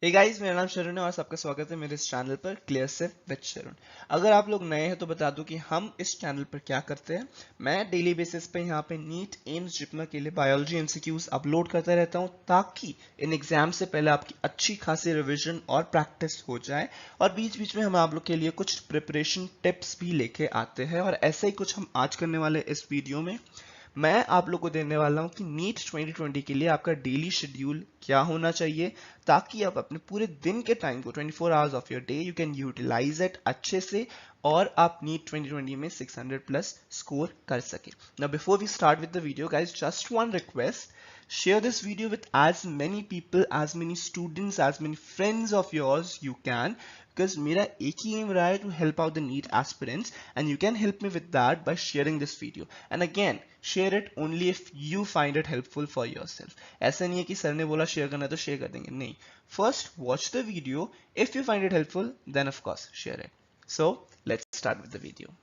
Hey guys, मेरा नाम शरण है और सबका स्वागत है मेरे इस चैनल पर क्लियर से विद शरण। अगर आप लोग नए हैं तो बता दूं कि हम इस चैनल पर क्या करते हैं। मैं डेली बेसिस पे यहाँ पे नीट एम्स जिपना के लिए बायोलॉजी एमसीक्यूज अपलोड करता रहता हूँ ताकि इन एग्जाम से पहले आपकी अच्छी खासी रिवीजन और प्रैक्टिस हो जाए। और बीच बीच में हम आप लोग के लिए कुछ प्रिपरेशन टिप्स भी लेके आते हैं और ऐसे ही कुछ हम आज करने वाले इस वीडियो में। मैं आप लोग को देने वाला हूं कि नीट 2020 के लिए आपका डेली शेड्यूल क्या होना चाहिए ताकि आप अपने पूरे दिन के टाइम को 24 hours of your day you can utilize it अच्छे से और आप नीट 2020 में 600 प्लस स्कोर कर सके। Now before we start with the video guys, just one request, share this video with as many people, as many students, as many friends of yours you can, because मेरा एक ही aim रहा है to help out the NEET aspirants and you can help me with that by sharing this video. And again, share it only if you find it helpful for yourself. ऐसा नहीं है कि sir ने बोला share करना है तो share कर देंगे, नहीं. First watch the video. If you find it helpful, then of course share it. So let's start with the video.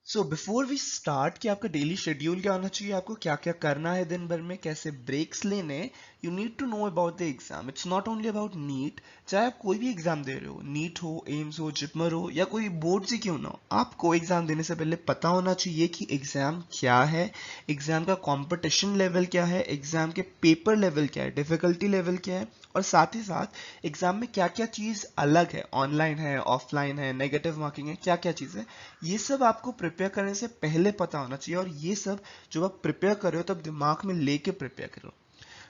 So before we start कि आपका डेली शेड्यूल क्या होना चाहिए, आपको क्या क्या करना है दिन भर में, कैसे ब्रेक्स लेने, you need to know about the exam. It's not only about NEET. चाहे आप कोई भी एग्जाम दे रहे हो, नीट हो, एम्स हो, जिपमर हो या कोई बोर्ड से क्यों ना हो, आपको एग्जाम देने से पहले पता होना चाहिए कि एग्जाम क्या है, एग्जाम का कॉम्पिटिशन लेवल क्या है, एग्जाम के पेपर लेवल क्या है, डिफिकल्टी लेवल क्या है, और साथ ही साथ एग्जाम में क्या क्या चीज अलग है, ऑनलाइन है, ऑफलाइन है, नेगेटिव मार्किंग है, क्या क्या चीज है, ये सब आपको प्रिपेयर करने से पहले पता होना चाहिए. और ये सब जब आप प्रिपेयर कर रहे हो तब दिमाग में लेके प्रिपेयर करो.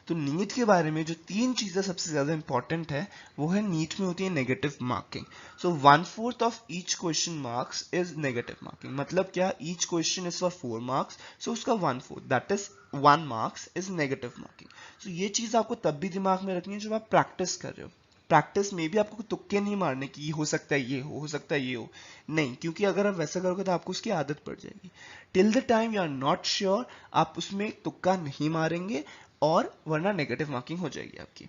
तो नीट के बारे में जो तीन चीजें सबसे ज्यादा इंपॉर्टेंट है वो है, नीट में होती है negative marking. So 1/4 of each question marks is negative marking. मतलब क्या, each question is for 4 marks, so उसका 1/4 that is 1 marks is negative marking. So ये चीज आपको तब भी दिमाग में रखनी है जब आप प्रैक्टिस कर रहे हो. प्रैक्टिस में भी आपको तुक्के नहीं मारने की, हो सकता है ये हो सकता है ये हो, नहीं, क्योंकि अगर आप वैसा करोगे तो आपको उसकी आदत पड़ जाएगी. Till the time you are not sure आप उसमें तुक्का नहीं मारेंगे और वरना नेगेटिव मार्किंग हो जाएगी आपकी.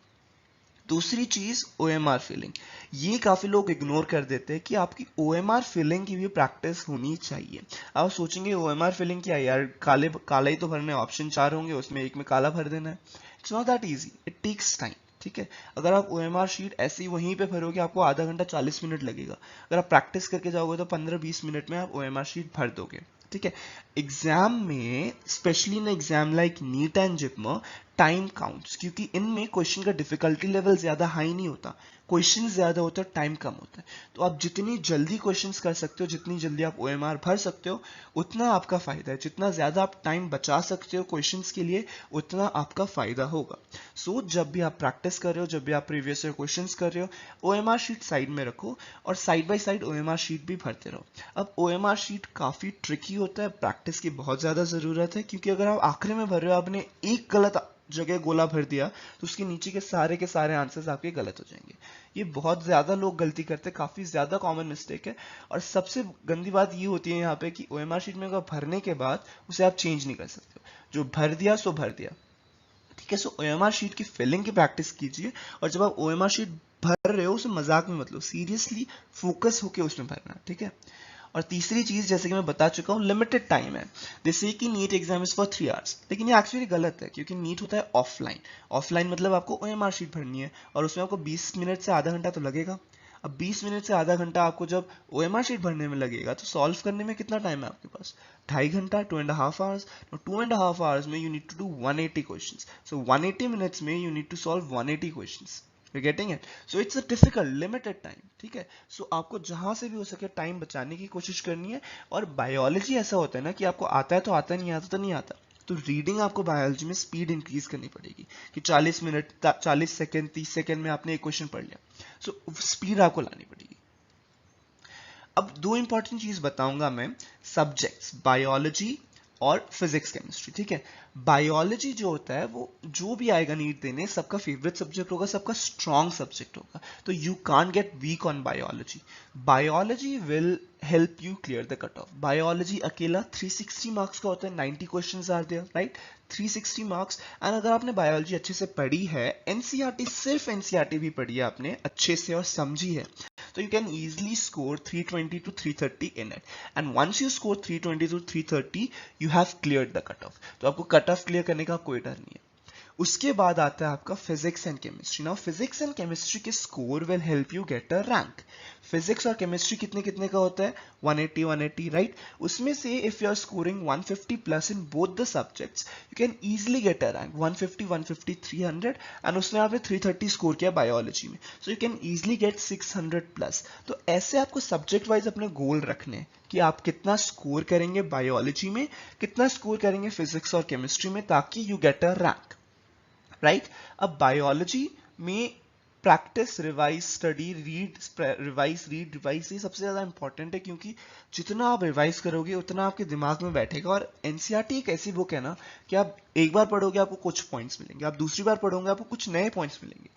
दूसरी चीज OMR फिलिंग. ये काफी लोग इग्नोर कर देते हैं कि आपकी OMR फिलिंग की भी प्रैक्टिस होनी चाहिए. आप सोचेंगे OMR फिलिंग क्या है यार, काले काला ही तो भरना है, ऑप्शन 4 होंगे उसमें एक में काला भर देना है. It's not that easy, it takes time. ठीक है, अगर आप OMR शीट ऐसे ही वहीं पे भरोगे आपको आधा घंटा 40 मिनट लगेगा. अगर आप प्रैक्टिस करके जाओगे तो 15-20 मिनट में आप OMR शीट भर दोगे. ठीक है, एग्जाम में specially in exam like neat and JIPMER time counts, क्योंकि इनमें क्वेश्चन का डिफिकल्टी लेवल ज्यादा हाई नहीं होता, क्वेश्चन ज्यादा होता है, टाइम कम होता है. तो आप जितनी जल्दी क्वेश्चंस कर सकते हो, जितनी जल्दी आप OMR भर सकते हो, उतना आपका फायदा है. जितना ज्यादा आप टाइम बचा सकते हो क्वेश्चंस के लिए, उतना आपका फायदा होगा. सो जब भी आप प्रैक्टिस कर रहे हो, जब भी आप प्रीवियस ईयर क्वेश्चंस कर रहे हो, OMR शीट साइड में रखो और side by side OMR sheet भी भरते रहो. अब OMR शीट काफी ट्रिकी होता है, प्रैक्टिस की बहुत ज्यादा जरूरत है, क्योंकि अगर आप आखिरी में भर रहे हो, आपने एक गलत जगह गोला भर दिया तो उसके नीचे के सारे आंसर्स आपके गलत हो जाएंगे. ये बहुत ज्यादा लोग गलती करते हैं, काफी ज्यादा कॉमन मिस्टेक है. और सबसे गंदी बात ये होती है यहाँ पे कि OMR शीट में अगर भरने के बाद उसे आप चेंज नहीं कर सकते हो. जो भर दिया सो भर दिया. ठीक है, सो OMR शीट की फिलिंग की प्रैक्टिस कीजिए. और जब आप OMR शीट भर रहे हो उसे मजाक में मत लो, सीरियसली फोकस होके उसमें भरना. ठीक है. और तीसरी चीज, जैसे कि मैं बता चुका हूँ, लिमिटेड टाइम है. जैसे कि NEET exam is for 3 hours, लेकिन ये एक्चुअली गलत है, क्योंकि नीट होता है ऑफलाइन. ऑफलाइन मतलब आपको OMR शीट भरनी है और उसमें आपको 20 मिनट से आधा घंटा तो लगेगा. अब 20 मिनट से आधा घंटा आपको जब OMR शीट भरने में लगेगा तो सॉल्व करने में कितना टाइम है आपके पास, 2.5 घंटा, 2.5 आवर्स. 2.5 आवर्स में you need to do 180 questions. So 180 minutes में you need to solve 180 questions. You're getting it? So it's a difficult, limited time. ठीक है, so आपको जहां से भी हो सके टाइम बचाने की कोशिश करनी है. और बायोलॉजी ऐसा होता है ना कि आपको आता है तो आता, नहीं आता तो नहीं आता. तो रीडिंग आपको बायोलॉजी में स्पीड इंक्रीज करनी पड़ेगी कि 40 मिनट 40 सेकंड 30 सेकंड में आपने एक क्वेश्चन पढ़ लिया. सो स्पीड आपको लानी पड़ेगी. अब दो इंपॉर्टेंट चीज बताऊंगा मैं, सब्जेक्ट्स बायोलॉजी और फिजिक्स केमिस्ट्री. ठीक है, बायोलॉजी जो होता है वो जो भी आएगा नीट देने, सबका फेवरेट सब्जेक्ट होगा, सबका स्ट्रॉन्ग सब्जेक्ट होगा. तो you can't get weak on biology. Biology will help you clear the cut off. Biology अकेला 360 मार्क्स का होता है, 90 questions are there, right, 360 marks. And अगर आपने बायोलॉजी अच्छे से पढ़ी है, एनसीईआरटी, सिर्फ एनसीईआरटी भी पढ़ी है आपने अच्छे से और समझी है, so you can easily score 320 to 330 in it. And once you score 320 to 330, you have cleared the cutoff. तो आपको कट ऑफ क्लियर करने का कोई डर नहीं है. उसके बाद आता है आपका physics and chemistry. Now physics and chemistry के score will help you get a rank. Physics और केमिस्ट्री कितने कितने का होता है, 180 180, राइट। उसमें से if you are scoring 150 plus in both the subjects you can easily get a rank 150 150 300, and उसने यहाँ पे 330 स्कोर किया बायोलॉजी में, so you can easily get 600 plus. तो ऐसे आपको सब्जेक्ट वाइज अपने गोल रखने हैं कि आप कितना स्कोर करेंगे बायोलॉजी में, कितना स्कोर करेंगे फिजिक्स और केमिस्ट्री में, ताकि you get a rank, right. अब बायोलॉजी में practice, revise, study, read, revise ये सबसे ज्यादा इंपॉर्टेंट है, क्योंकि जितना आप रिवाइज करोगे उतना आपके दिमाग में बैठेगा। और एनसीईआरटी एक ऐसी बुक है ना कि आप एक बार पढ़ोगे आपको कुछ पॉइंट्स मिलेंगे, आप दूसरी बार पढ़ोगे आपको कुछ नए पॉइंट्स मिलेंगे,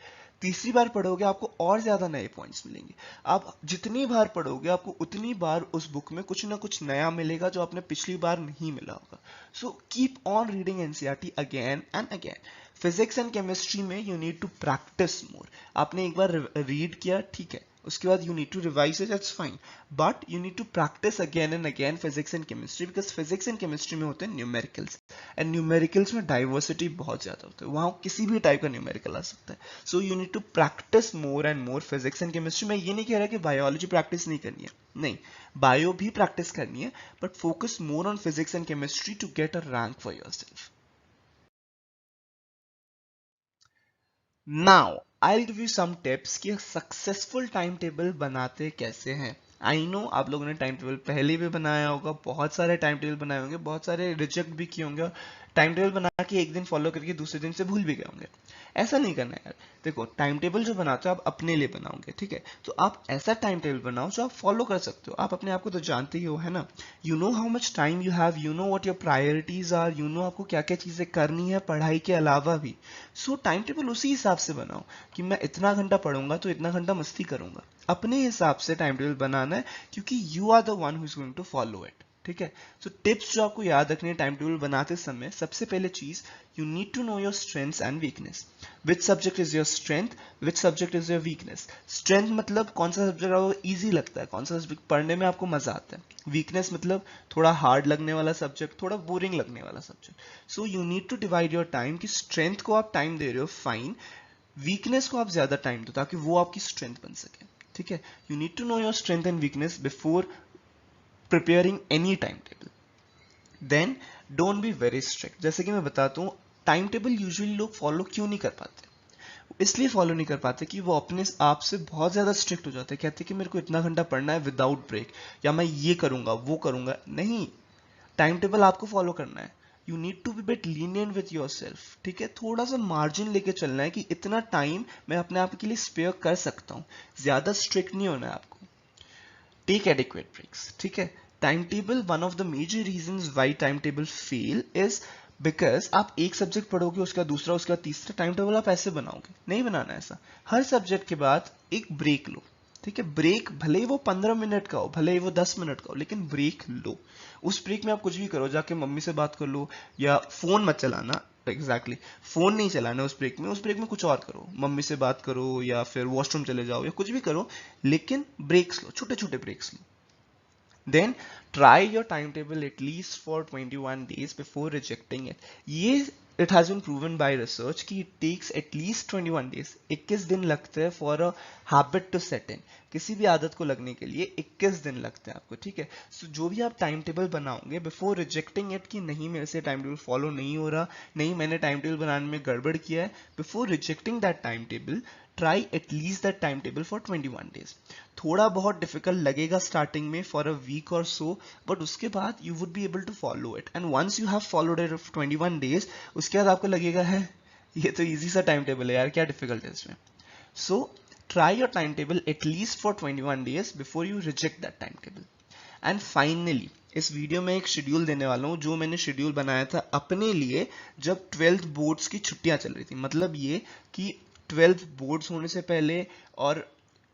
तीसरी बार पढ़ोगे आपको और ज्यादा नए पॉइंट्स मिलेंगे। आप जितनी बार पढ़ोगे आपको उतनी बार उस बुक में कुछ ना कुछ नया मिलेगा जो आपने पिछली बार नहीं मिला होगा। So keep on reading NCERT again and again. Physics and chemistry में you need to practice more. आपने एक बार रीड किया, ठीक है, उसके बाद you need to revise it, that's fine, but you need to practice again and again physics and chemistry, because physics and chemistry में होते हैं न्यूमेरिकल्स, एंड न्यूमेरिकल्स में डाइवर्सिटी बहुत ज्यादा होता है, वहां किसी भी टाइप का न्यूमेरिकल आ सकता है। So you need to practice more and more physics and chemistry. मैं ये नहीं कह रहा कि बायोलॉजी प्रैक्टिस नहीं करनी है, नहीं, बायो भी प्रैक्टिस करनी है, but focus more on physics and chemistry to get a rank for yourself. Now, I'll give you some tips कि सक्सेसफुल टाइम टेबल बनाते कैसे हैं। आई नो आप लोगों ने टाइम टेबल पहले भी बनाया होगा, बहुत सारे टाइम टेबल बनाए होंगे, बहुत सारे रिजेक्ट भी किए होंगे, टाइम टेबल बना के एक दिन फॉलो करके दूसरे दिन से भूल भी गए होंगे। ऐसा नहीं करना है यार। देखो, टाइम टेबल जो बनाते हो आप अपने लिए बनाओगे, ठीक है, तो आप ऐसा टाइम टेबल बनाओ जो आप फॉलो कर सकते हो। आप अपने आप को तो जानते ही हो, है ना। You know how much time you have, you know what your priorities are, you know आपको क्या क्या चीजें करनी है पढ़ाई के अलावा भी। सो टाइम टेबल उसी हिसाब से बनाओ कि मैं इतना घंटा पढ़ूंगा तो इतना घंटा मस्ती करूंगा। अपने हिसाब से टाइम टेबल बनाना है, क्योंकि you are the one who is going to follow it, ठीक है। सो टिप्स जो आपको याद रखनी है टाइम टेबल बनाते समय, सबसे पहले चीज, you need to know your strengths and weakness. Which subject is your strength, which subject is your weakness. Strength मतलब कौन सा सब्जेक्ट आपको इजी लगता है, कौन सा सब्जेक्ट पढ़ने में आपको मजा आता है। वीकनेस मतलब थोड़ा हार्ड लगने वाला सब्जेक्ट, थोड़ा बोरिंग लगने वाला subject. So you need to divide your time कि स्ट्रेंथ को आप टाइम दे रहे हो, फाइन, वीकनेस को आप ज्यादा टाइम दो ताकि वो आपकी स्ट्रेंथ बन सके, ठीक है। You need to know your strength and weakness before preparing any time table. Then don't be very strict. जैसे कि मैं बताता हूँ, टाइम टेबल यूजुअली लोग फॉलो क्यों नहीं कर पाते, इसलिए फॉलो नहीं कर पाते कि वो अपने आप से बहुत ज्यादा स्ट्रिक्ट हो जाते हैं, कहते हैं कि मेरे को इतना घंटा पढ़ना है विदाउट ब्रेक, या मैं ये करूंगा वो करूंगा। नहीं, टाइम टेबल आपको फॉलो करना है। You need to be bit lenient with yourself, ठीक है, थोड़ा सा मार्जिन लेके चलना है कि इतना टाइम मैं अपने आप के लिए स्पेयर कर सकता हूँ, ज्यादा स्ट्रिक्ट नहीं होना है आपको। टेक एडिक्वेट ब्रेक्स, ठीक है। Time table, one of the major reasons why time table fail is because आप एक सब्जेक्ट पढ़ोगे, उसका दूसरा, उसका तीसरा, टाइम टेबल आप ऐसे बनाओगे, नहीं बनाना ऐसा। हर सब्जेक्ट के बाद एक ब्रेक लो, ठीक है। ब्रेक भले ही वो 15 मिनट का हो, भले ही वो 10 मिनट का हो, लेकिन ब्रेक लो। उस ब्रेक में आप कुछ भी करो, जाके मम्मी से बात कर लो, या फोन मत चलाना, एग्जैक्टली फोन नहीं चलाना उस ब्रेक में। उस ब्रेक में कुछ और करो, मम्मी से बात करो या फिर वॉशरूम चले जाओ या कुछ भी करो, लेकिन ब्रेक्स लो, छोटे छोटे ब्रेक्स लो। Then try your timetable at least for 21 days before rejecting it. ये it has been proven by research कि it takes at least 21 days, 21 दिन लगते हैं for a habit to set in. किसी भी आदत को लगने के लिए 21 दिन लगते हैं आपको, ठीक है। सो जो भी आप टाइम टेबल बनाओगे, बिफोर रिजेक्टिंग इट कि नहीं मेरे से टाइम टेबल फॉलो नहीं हो रहा, नहीं मैंने टाइम टेबल बनाने में गड़बड़ किया है, before rejecting that time table, try at least that time table for 21 days. थोड़ा बहुत डिफिकल्ट लगेगा स्टार्टिंग में फॉर अ वीक और सो, बट उसके बाद you would be able to follow it, and once you have followed it 21 days, उसके बाद आपको लगेगा है ये तो इजी सा टाइम टेबल है यार, क्या डिफिकल्ट है इसमें। So try your time table at least for 21 days before you reject that time table. And finally इस वीडियो में एक शेड्यूल देने वाला हूं, जो मैंने शेड्यूल बनाया था अपने लिए जब 12th बोर्ड्स की छुट्टियां चल रही थी। मतलब ये कि 12th बोर्ड्स होने से पहले और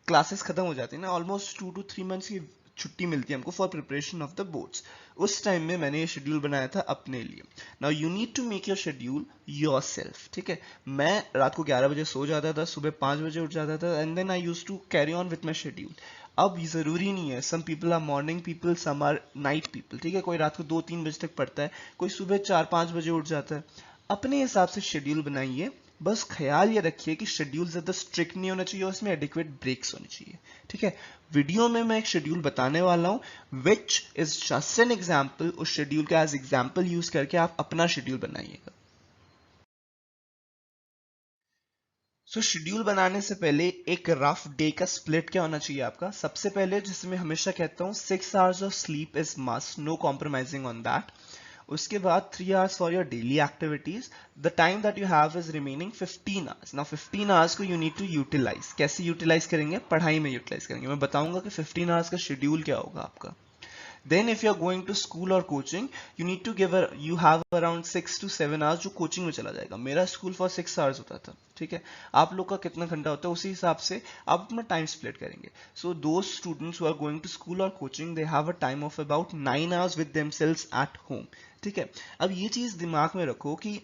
क्लासेस खत्म हो जाती है ना, ऑलमोस्ट 2 to 3 months की छुट्टी मिलती है हमको for preparation of the boards. उस टाइम में मैंने ये शेड्यूल बनाया था अपने लिए। Now you need to make your schedule yourself, ठीक है। मैं रात को 11 बजे सो जाता था, सुबह 5 बजे उठ जाता था, and then I used to carry on with my schedule. अब ये जरूरी नहीं है, some people are morning people, some are night people, ठीक है। कोई रात को 2-3 बजे तक पढ़ता है, कोई सुबह 4-5 बजे उठ जाता है। अपने हिसाब से शेड्यूल बनाइए, बस ख्याल ये रखिए कि शेड्यूल ज़्यादा स्ट्रिक्ट नहीं होना चाहिए और उसमें एडिक्वेट ब्रेक्स होने चाहिए, ठीक है। वीडियो में मैं एक शेड्यूल बताने वाला हूँ which is just an example, उस शेड्यूल का एज एग्जाम्पल यूज करके आप अपना शेड्यूल बनाइएगा। सो शेड्यूल बनाने से पहले एक रफ डे का स्प्लिट क्या होना चाहिए आपका। सबसे पहले, जिसमें मैं हमेशा कहता हूँ 6 hours of sleep is must, no compromising on that. उसके बाद 3 hours for your daily activities. The time that you have is remaining 15 hours. Now 15 hours को यू नीड टू यूटिलाइज। कैसे यूटिलाइज करेंगे? पढ़ाई में यूटिलाइज करेंगे। मैं बताऊंगा कि 15 आवर्स का शेड्यूल क्या होगा आपका। Then if you are going to school or coaching, you need to you have around 6 to 7 hours जो कोचिंग में चला जाएगा। मेरा स्कूल फॉर 6 आवर्स होता था, ठीक है। आप लोग का कितना घंटा होता है उसी हिसाब से आप अपना टाइम स्प्लिट करेंगे। So those students who are going to school और coaching, they have a time of about 9 hours with themselves at home, ठीक है। अब ये चीज दिमाग में रखो कि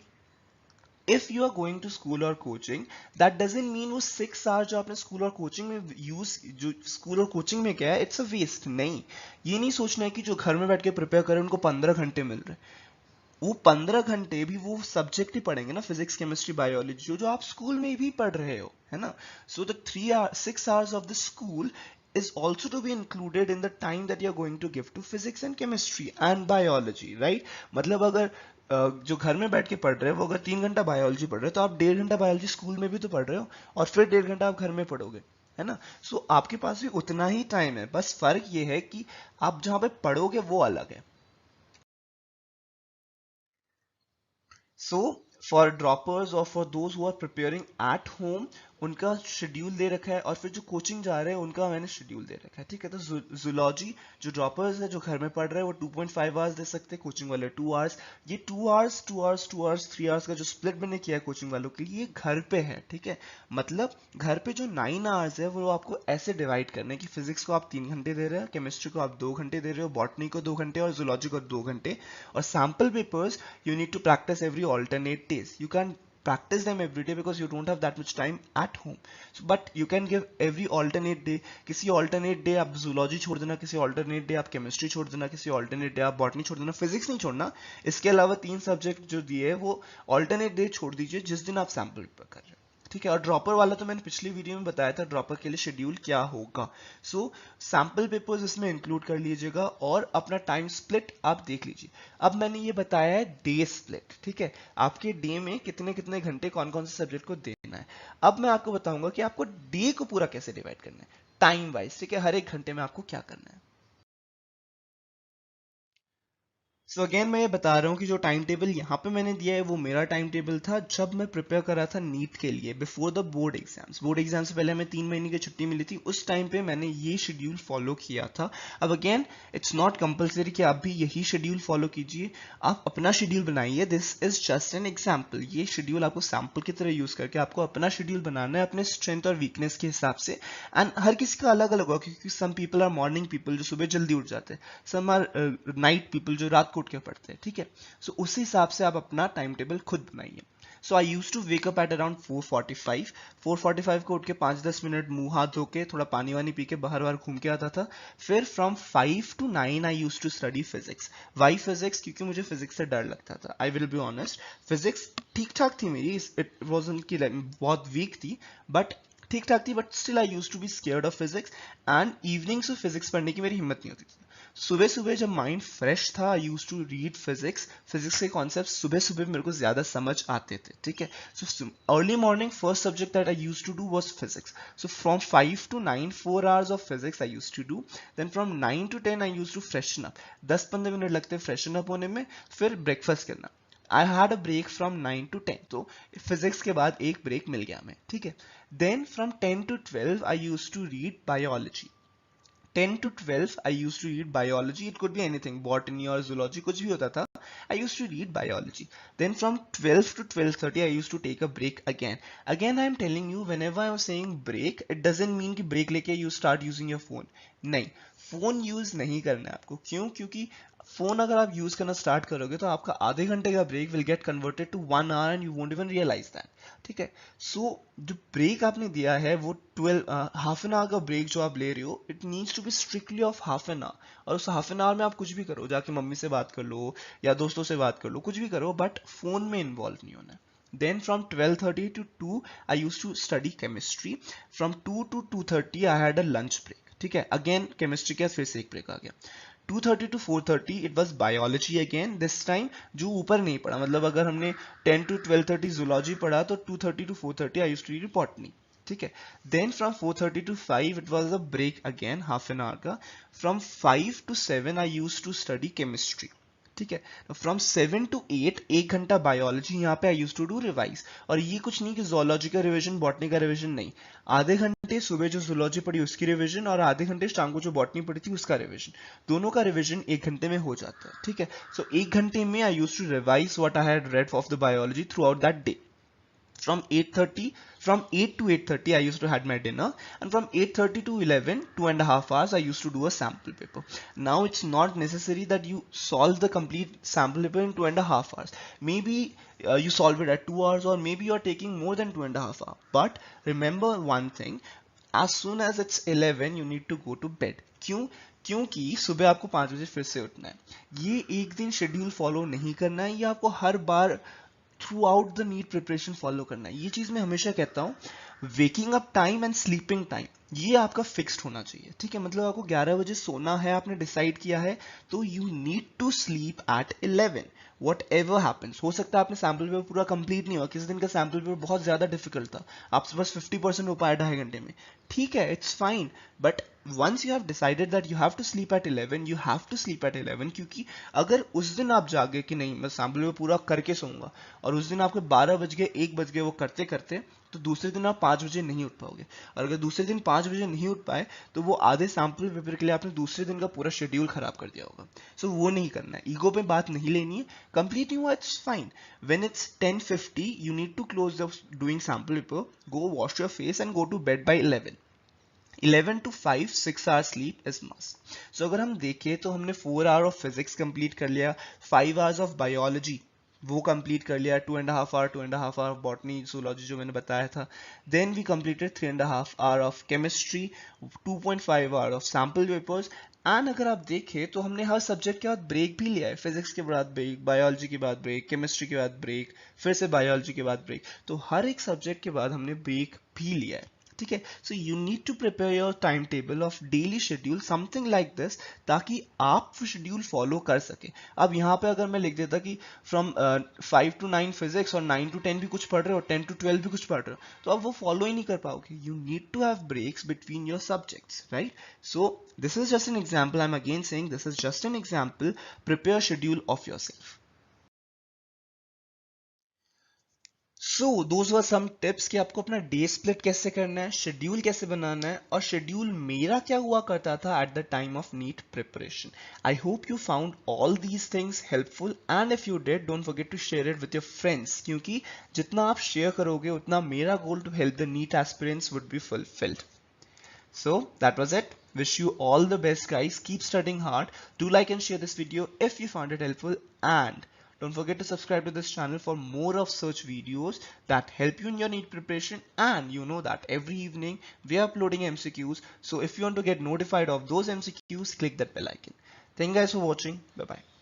if you are going to school or coaching, that doesn't mean वो 6 आवर जो आपने स्कूल और कोचिंग में यूज, जो स्कूल और कोचिंग में क्या है, इट्स अ वेस्ट। नहीं, ये नहीं सोचना है कि जो घर में बैठ के प्रिपेयर करें उनको 15 घंटे मिल रहे। वो 15 घंटे भी वो सब्जेक्ट ही पढ़ेंगे ना, फिजिक्स केमिस्ट्री बायोलॉजी, जो जो आप स्कूल में भी पढ़ रहे हो, है ना। So the 6 hours of the school is also to be included in the time that you are going to give to physics and chemistry and biology, right? मतलब अगर जो घर में बैठ के पढ़ रहे हो वो अगर 3 घंटा बायोलॉजी पढ़ रहे हो तो आप 1.5 घंटा बायोलॉजी स्कूल में भी तो पढ़ रहे हो और फिर 1.5 घंटा आप घर में पढ़ोगे, है ना। सो आपके पास भी उतना ही टाइम है, बस फर्क ये है कि आप जहाँ पे पढ़ोगे वो अलग है। सो फॉर ड्रॉपर्स और for those who are preparing at home, उनका शेड्यूल दे रखा है, और फिर जो कोचिंग जा रहे हैं उनका मैंने शेड्यूल दे रखा है, ठीक है। तो जूलॉजी जो ड्रॉपर्स है, जो घर में पढ़ रहे हैं, वो 2.5 आवर्स दे सकते हैं, कोचिंग वाले 2 आवर्स। ये 2 आवर्स 2 आवर्स 2 आवर्स 3 आवर्स का जो स्प्लिट मैंने किया है कोचिंग वालों के लिए, घर पे है, ठीक है। मतलब घर पे जो 9 आवर्स है वो आपको ऐसे डिवाइड करने हैं कि फिजिक्स को आप 3 घंटे दे रहे हो, केमिस्ट्री को आप 2 घंटे दे रहे हो, बॉटनी को 2 घंटे और जूलॉजी को 2 घंटे। और sample papers you need to practice every alternate days. You can't practice them every day because you don't have that much time at home. So, but you can give every alternate day. किसी alternate day आप zoology छोड़ देना, किसी alternate day आप chemistry छोड़ देना, किसी alternate day आप botany छोड़ देना, physics नहीं छोड़ना। इसके अलावा 3 सब्जेक्ट जो दिए है वो alternate day छोड़ दीजिए जिस दिन आप sample पेपर कर रहे हो, ठीक है। और ड्रॉपर वाला तो मैंने पिछली वीडियो में बताया था ड्रॉपर के लिए शेड्यूल क्या होगा। सो सैम्पल पेपर्स इसमें इंक्लूड कर लीजिएगा और अपना टाइम स्प्लिट आप देख लीजिए। अब मैंने ये बताया है डे स्प्लिट, ठीक है। आपके डे में कितने कितने घंटे कौन कौन से सब्जेक्ट को देना है। अब मैं आपको बताऊंगा कि आपको डे को पूरा कैसे डिवाइड करना है टाइम वाइज, ठीक है। हर एक घंटे में आपको क्या करना है। सो अगेन मैं ये बता रहा हूँ कि जो टाइम टेबल यहाँ पे मैंने दिया है वो मेरा टाइम टेबल था जब मैं प्रिपेयर कर रहा था नीट के लिए, before the board exams. Board exam से पहले हमें 3 महीने की छुट्टी मिली थी, उस टाइम पे मैंने ये शेड्यूल फॉलो किया था। अब अगेन इट्स नॉट कंपल्सरी कि आप भी यही शेड्यूल फॉलो कीजिए, आप अपना शेड्यूल बनाइए। This is just an example. ये शेड्यूल आपको सैम्पल की तरह यूज करके आपको अपना शेड्यूल बनाना है अपने स्ट्रेंथ और वीकनेस के हिसाब से। एंड हर किसी का अलग अलग होगा, क्योंकि some people are morning people जो सुबह जल्दी उठ जाते हैं, सम आर नाइट पीपल जो रात को उठ के पढ़ते हैं, ठीक है। सो उसी हिसाब से आप अपना टाइम टेबल खुद बनाइए। So I use to wake up at around 4:45 को उठ के 5-10 मिनट मुंह हाथ धो के थोड़ा पानी वानी पी के बाहर बाहर घूम के आता था। फिर from 5 to 9 I use to study physics. Why physics? क्योंकि मुझे फिजिक्स से डर लगता था। I will be honest, physics ठीक ठाक थी मेरी, इट वाजंट कि बहुत वीक थी, बट ठीक ठाक थी, but still I use to be scared of physics. And evenings में फिजिक्स पढ़ने की मेरी हिम्मत नहीं होती थी। सुबह सुबह जब माइंड फ्रेश था, I use to read physics. Physics के कॉन्सेप्ट सुबह सुबह मेरे को ज्यादा समझ आते थे, ठीक है। So early morning first subject that I use to do was physics. So from 5 to 9 4 hours of physics I use to do. Then from 9 to 10 I use to freshen up. 10-15 minute लगते freshen up होने में, फिर breakfast करना। I had a break from 9 to 10, तो physics के बाद एक break मिल गया हमें, ठीक है। Then from 10 to 12 I use to read biology. 10 to 12 I used to read biology. It could be anything, botany or zoology, कुछ भी होता था. I used to read biology. Then from 12 to 12:30 I used to take a break again. Again I am telling you, whenever I am saying break, it doesn't mean कि break लेके you start using your phone. नहीं, phone use नहीं करना है आपको। क्यों? क्योंकि phone अगर आप यूज करना स्टार्ट करोगे तो आपका आधे घंटे का break will get converted to 1 hour and you won't even realize that, ठीक है। सो जो ब्रेक आपने दिया है वो 12 हाफ एन आवर का ब्रेक जो आप ले रहे हो, it needs to be strictly of half an hour. और उस हाफ एन आवर में आप कुछ भी करो, जाके मम्मी से बात कर लो या दोस्तों से बात कर लो, कुछ भी करो, बट फोन में इन्वॉल्व नहीं होना है। Then from 12:30 to 2 I used to study chemistry. From 2 to 2:30 I had a lunch break, ठीक है। अगेन केमिस्ट्री के फिर से एक ब्रेक आ गया। 2:30 to 4:30 it was biology again, this time जो ऊपर नहीं पढ़ा, मतलब अगर हमने 10 to 12:30 zoology पढ़ा तो 2:30 to 4:30 I used to read botany, ठीक है। Then from 4:30 to 5 it was a break again, half an hour का। From 5 to 7 I used to study chemistry, ठीक है। फ्रॉम 7 to 8 एक घंटा बायोलॉजी, यहाँ पे आई यूज टू डू रिवाइज। और ये कुछ नहीं कि जोलॉजी का रिवीजन, बॉटनी का रिवीजन, नहीं। आधे घंटे सुबह जो जोलॉजी पढ़ी उसकी रिवीजन और आधे घंटे शाम को जो बॉटनी पढ़ी थी उसका रिवीजन, दोनों का रिवीजन एक घंटे में हो जाता है, ठीक है। सो एक घंटे में I use to revise what I had read of the biology throughout that day. From 8:30, from 8 to 8:30 I used to had my dinner, and from 8:30 to 11, 2.5 hours I used to do a sample paper. Now it's not necessary that you solve the complete sample paper in 2.5 hours. Maybe you solve it at 2 hours, or maybe you're taking more than 2.5 hours. But remember one thing, as soon as it's 11 you need to go to bed. क्यों? क्योंकि सुबह आपको 5 बजे फिर से उठना है। ये एक दिन शेड्यूल फॉलो नहीं करना है, ये आपको हर बार throughout the NEET preparation follow करना है। ये चीज मैं हमेशा कहता हूँ, waking up time and sleeping time ये आपका फिक्स्ड होना चाहिए, ठीक है। मतलब आपको 11 बजे सोना है, आपने डिसाइड किया है, तो you need to sleep at 11 whatever happens. हो सकता है आपने सैम्पल पेपर पूरा कंप्लीट नहीं हुआ, किसी दिन का सैम्पल पेपर बहुत ज्यादा डिफिकल्ट था, आपसे बस 50% हो पाया 2.5 घंटे में, ठीक है, it's fine. But once you have decided that you have to sleep at 11, you have to sleep at 11, क्योंकि अगर उस दिन आप जागे कि नहीं मैं सैम्पल पेपर पूरा करके सोऊंगा, और उस दिन आपके 12 बज गए 1 बज गए वो करते करते, तो दूसरे दिन आप 5 बजे नहीं उठ पाओगे। और अगर दूसरे दिन 5 बजे नहीं उठ पाए तो वो आधे सैम्पल पेपर के लिए आपने दूसरे दिन का पूरा शेड्यूल खराब कर दिया होगा। सो वो नहीं करना है, ईगो पे बात नहीं लेनी है। कंप्लीट नहीं हुआ, it's fine. When it's 10:50 you need to close the doing sample paper, go wash your face and go to bed by 11। 11 to 5 6 hours sleep is must. So अगर हम देखें तो हमने 4 hour of physics complete कर लिया, 5 hours of biology वो complete कर लिया, 2.5 hour बॉटनी zoology जो मैंने बताया था। Then we completed 3.5 hour of chemistry, 2.5 hour of sample papers. And अगर आप देखें तो हमने हर सब्जेक्ट के बाद ब्रेक भी लिया है, फिजिक्स के बाद ब्रेक, बायोलॉजी के बाद ब्रेक, केमिस्ट्री के बाद ब्रेक, फिर से बायोलॉजी के बाद ब्रेक, तो हर एक सब्जेक्ट के बाद हमने ब्रेक भी लिया है, ठीक है। So you need to prepare your time table of daily schedule something like this, ताकि आप शेड्यूल फॉलो कर सके। अब यहाँ पे अगर मैं लिख देता कि फ्रॉम 5 to 9 फिजिक्स और 9 to 10 भी कुछ पढ़ रहे हो, 10 to 12 भी कुछ पढ़ रहे हो, तो आप वो फॉलो ही नहीं कर पाओगे। You need to have breaks between your subjects, right. So this is just an example, I am again saying this is just an example, prepare schedule of yourself. So those were some tips कि आपको अपना day split कैसे करना है, schedule कैसे बनाना है, और schedule मेरा क्या हुआ करता था at the time of NEET preparation. I hope you found all these things helpful, and if you did don't forget to share it with your friends, क्योंकि जितना आप शेयर करोगे उतना मेरा goal to help the NEET aspirants would be fulfilled. So that was it. Wish you all the best, guys. Keep studying hard. Do like and share this video if you found it helpful, and don't forget to subscribe to this channel for more of such videos that help you in your NEET preparation. And you know that every evening we are uploading MCQs. So if you want to get notified of those MCQs, click that bell icon. Thank you guys for watching. Bye bye.